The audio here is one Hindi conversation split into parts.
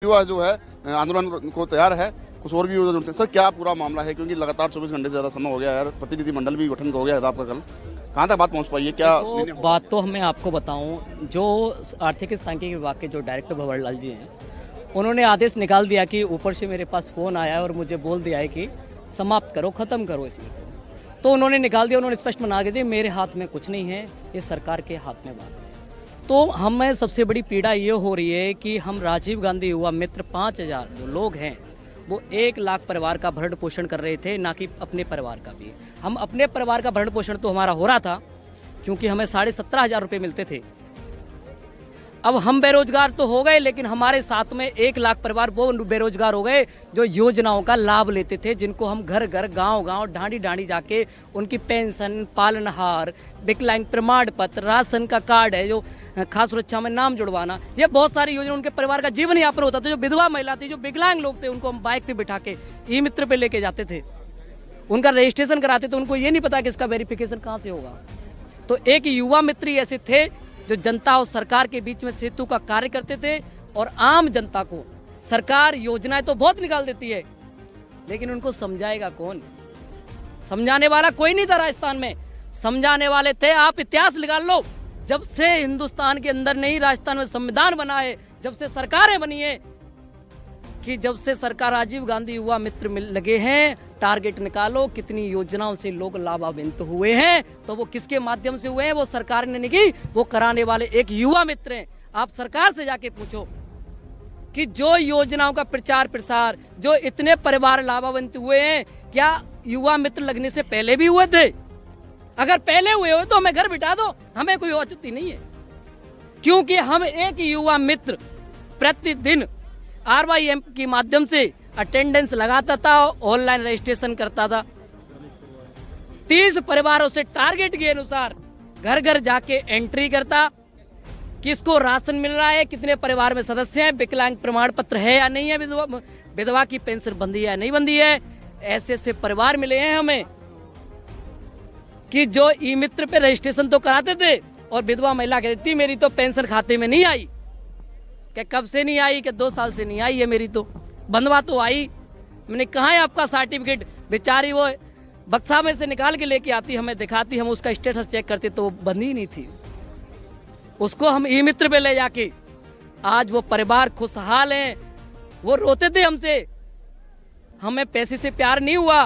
युवा जो है आंदोलन को तैयार है। कुछ और भी युवा सर, क्या पूरा मामला है? क्योंकि लगातार 24 घंटे से ज़्यादा समय हो गया यार, प्रतिनिधिमंडल भी गठन हो गया था आपका कल, कहाँ तक बात पहुँच पाई है? क्या बात तो मैं आपको बताऊं, जो आर्थिक सांख्यिकी विभाग के जो डायरेक्टर भंवरलाल जी हैं, उन्होंने आदेश निकाल दिया कि ऊपर से मेरे पास फ़ोन आया है और मुझे बोल दिया है कि समाप्त करो, ख़त्म करो इसमें। तो उन्होंने निकाल दिया, उन्होंने स्पष्ट मना के दिया मेरे हाथ में कुछ नहीं है, ये सरकार के हाथ में बात है। तो हमें सबसे बड़ी पीड़ा ये हो रही है कि हम राजीव गांधी युवा मित्र 5000 जो लोग हैं वो 1 लाख परिवार का भरण पोषण कर रहे थे, ना कि अपने परिवार का भी। हम अपने परिवार का भरण पोषण तो हमारा हो रहा था क्योंकि हमें 17,500 रुपये मिलते थे। अब हम बेरोजगार तो हो गए, लेकिन हमारे साथ में 1 लाख परिवार वो बेरोजगार हो गए जो योजनाओं का लाभ लेते थे, जिनको हम घर घर गांव गांव ढांडी ढांडी जाके उनकी पेंशन, पालनहार, विकलांग प्रमाण पत्र, राशन का कार्ड है जो खास सुरक्षा में नाम जुड़वाना, ये बहुत सारी योजना उनके परिवार का जीवन यापन होता था। जो विधवा महिला थी, जो विकलांग लोग थे, उनको हम बाइक पे बिठा के ई मित्र पे लेके जाते थे, उनका रजिस्ट्रेशन कराते थे। उनको ये नहीं पता कि इसका वेरिफिकेशन कहाँ से होगा। तो एक युवा मित्र ऐसे थे जो जनता और सरकार के बीच में सेतु का कार्य करते थे, और आम जनता को सरकार योजनाएं तो बहुत निकाल देती है, लेकिन उनको समझाएगा कौन? समझाने वाला कोई नहीं था राजस्थान में। समझाने वाले थे, आप इतिहास निकाल लो, जब से हिंदुस्तान के अंदर नहीं राजस्थान में संविधान बना है, जब से सरकारें बनी है, कि जब से सरकार राजीव गांधी युवा मित्र मिल लगे हैं, टारगेट निकालो कितनी योजनाओं से लोग लाभान्वित हुए हैं। तो वो किसके माध्यम से हुए हैं? वो सरकार ने नहीं की, वो कराने वाले एक युवा मित्र हैं। आप सरकार से जाके पूछो कि जो योजनाओं का प्रचार प्रसार, जो इतने परिवार लाभान्वित हुए हैं, क्या युवा मित्र लगने से पहले भी हुए थे? अगर पहले हुए हो तो हमें घर बिठा दो, हमें कोई औचित्य नहीं है। क्योंकि हम एक युवा मित्र प्रतिदिन RYM के माध्यम से अटेंडेंस लगाता था, ऑनलाइन रजिस्ट्रेशन करता था। 30 परिवारों से टारगेट के अनुसार घर घर जाके एंट्री करता, किसको राशन मिल रहा है, कितने परिवार में सदस्य हैं, विकलांग प्रमाण पत्र है या नहीं है, विधवा की पेंशन बंदी है या नहीं बंदी है। ऐसे ऐसे परिवार मिले हैं हमें कि जो ई मित्र पे रजिस्ट्रेशन तो कराते थे, और विधवा महिला कहती मेरी तो पेंशन खाते में नहीं आई। कि कब से नहीं आई? कि 2 साल से नहीं आई है मेरी, तो बंधवा तो आई। मैंने कहा है आपका सर्टिफिकेट? बेचारी वो बक्सा में से निकाल के लेके आती, हमें दिखाती, हम उसका स्टेटस चेक करते तो वो बंदी नहीं थी। उसको हम ई मित्र पे ले जाके, आज वो परिवार खुशहाल हैं। वो रोते थे हमसे, हमें पैसे से प्यार नहीं हुआ,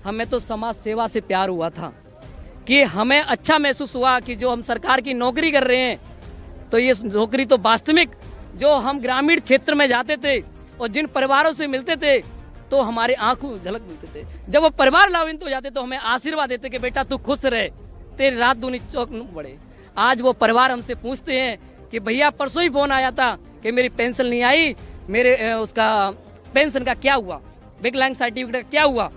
हमें तो समाज सेवा से प्यार हुआ था, कि हमें अच्छा महसूस हुआ कि जो हम सरकार की नौकरी कर रहे हैं, तो ये नौकरी तो वास्तविक, जो हम ग्रामीण क्षेत्र में जाते थे और जिन परिवारों से मिलते थे तो हमारे आंखों झलक मिलते थे। जब वो परिवार लाभान्वित हो जाते तो हमें आशीर्वाद देते कि बेटा तू खुश रहे, तेरी रात दूनी चौक न बढ़े। आज वो परिवार हमसे पूछते हैं कि भैया परसों ही फोन आया था कि मेरी पेंशन नहीं आई, मेरे उसका पेंशन का क्या हुआ, विकलांग सर्टिफिकेट का क्या हुआ।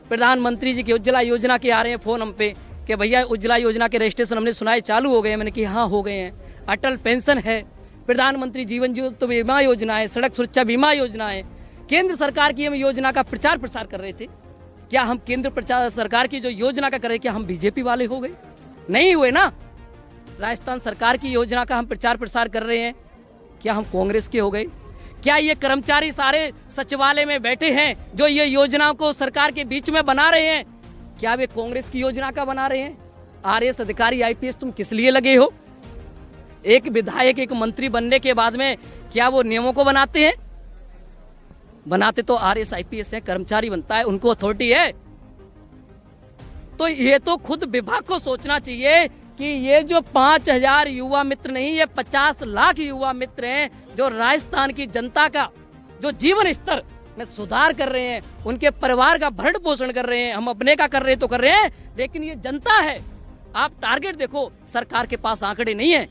प्रधानमंत्री जी की उज्ज्वला योजना के आ रहे हैं फोन हम पे कि भैया उज्ज्वला योजना के रजिस्ट्रेशन हमने सुना है चालू हो गए हैं। मैंने कहा हाँ हो गए हैं। अटल पेंशन है, प्रधानमंत्री जीवन ज्योति बीमा योजना है, सड़क सुरक्षा बीमा योजना है। केंद्र सरकार की हम योजना का प्रचार प्रसार कर रहे थे। क्या हम केंद्र सरकार की जो योजना का कर रहे, क्या हम बीजेपी वाले हो गए? नहीं हुए ना। राजस्थान सरकार की योजना का हम प्रचार प्रसार कर रहे हैं, क्या हम कांग्रेस के हो गए? क्या ये कर्मचारी सारे सचिवालय में बैठे हैं जो ये योजनाओं को सरकार के बीच में बना रहे हैं, क्या वे कांग्रेस की योजना का बना रहे हैं? RS अधिकारी IPS तुम किस लिए लगे हो? एक विधायक, एक मंत्री बनने के बाद में क्या वो नियमों को बनाते हैं? बनाते तो RS IPS है, कर्मचारी बनता है, उनको अथॉरिटी है। तो ये तो खुद विभाग को सोचना चाहिए कि ये जो 5000 युवा मित्र नहीं, ये 50 लाख युवा मित्र हैं जो राजस्थान की जनता का जो जीवन स्तर में सुधार कर रहे हैं, उनके परिवार का भरण पोषण कर रहे हैं। हम अपने का कर रहे तो कर रहे हैं, लेकिन ये जनता है। आप टारगेट देखो, सरकार के पास आंकड़े नहीं है,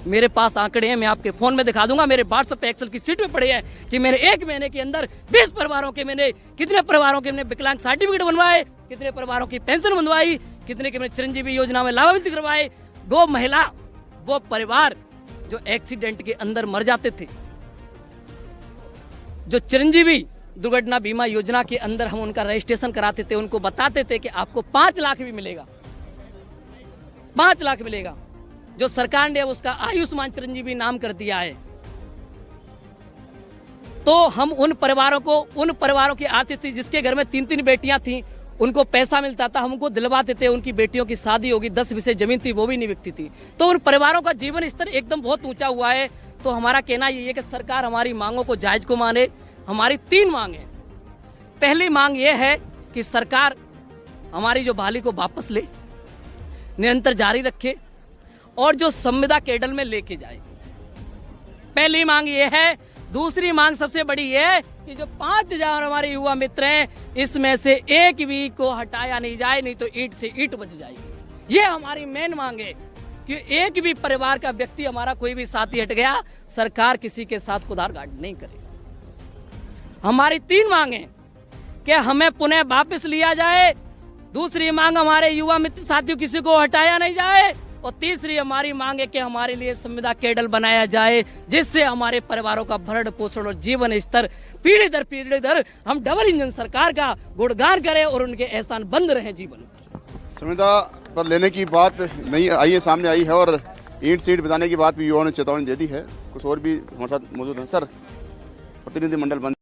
मेरे पास आंकड़े हैं, मैं आपके फोन में दिखा दूंगा। मेरे व्हाट्सएप पे एक्सेल की शीट में पड़े हैं कि मेरे 1 महीने के अंदर 20 परिवारों के मैंने, कितने परिवारों के मैंने विकलांग सर्टिफिकेट बनवाए, कितने परिवारों की पेंशन बनवाई, कितने के मैंने चिरंजीवी योजना में लाभान्वित करवाए। वो महिला, वो परिवार जो एक्सीडेंट के अंदर मर जाते थे, जो चिरंजीवी दुर्घटना बीमा योजना के अंदर हम उनका रजिस्ट्रेशन कराते थे, उनको बताते थे कि आपको 5 लाख भी मिलेगा, 5 लाख मिलेगा। जो सरकार ने उसका आयुष्मान चिरंजीवी नाम कर दिया है, तो हम उन परिवारों की आर्थिक थी जिसके घर में 3-3 बेटियां थी, उनको पैसा मिलता था, हमको दिलवाते थे, उनकी बेटियों की शादी होगी, 10 बीसे जमीन थी वो भी नहीं बिकती थी। तो उन परिवारों का जीवन स्तर एकदम बहुत ऊंचा हुआ है। तो हमारा कहना ये है कि सरकार हमारी मांगों को जायज को माने। हमारी 3 मांग है। पहली मांग ये है कि सरकार हमारी जो बहाली को वापस ले, निरंतर जारी रखे और जो संविदा केडर में लेके जाए। पहली मांग ये है। दूसरी मांग सबसे बड़ी ये है कि जो 5000 हमारे युवा मित्र हैं, इसमें से एक भी को हटाया नहीं जाए, नहीं तो ईंट से ईंट बच जाएगी। ये हमारी मेन मांग है कि एक भी परिवार का व्यक्ति, हमारा कोई भी साथी हट गया, सरकार किसी के साथ कुदारघाट नहीं करे। हमारी 3 मांग है कि हमें पुनः वापस लिया जाए। दूसरी मांग हमारे युवा मित्र साथियों किसी को हटाया नहीं जाए। और तीसरी हमारी मांग है कि हमारे लिए संविदा केडर बनाया जाए, जिससे हमारे परिवारों का भरण पोषण और जीवन स्तर पीढ़ी दर हम डबल इंजन सरकार का गुणगान करें और उनके एहसान बंद रहे जीवन। संविदा पर लेने की बात नहीं आई है, सामने आई है, और ईंट सीट बचाने की बात भी युवाओं ने चेतावनी दे दी है। कुछ और भी हमारे साथ मौजूद है। सर, प्रतिनिधिमंडल बन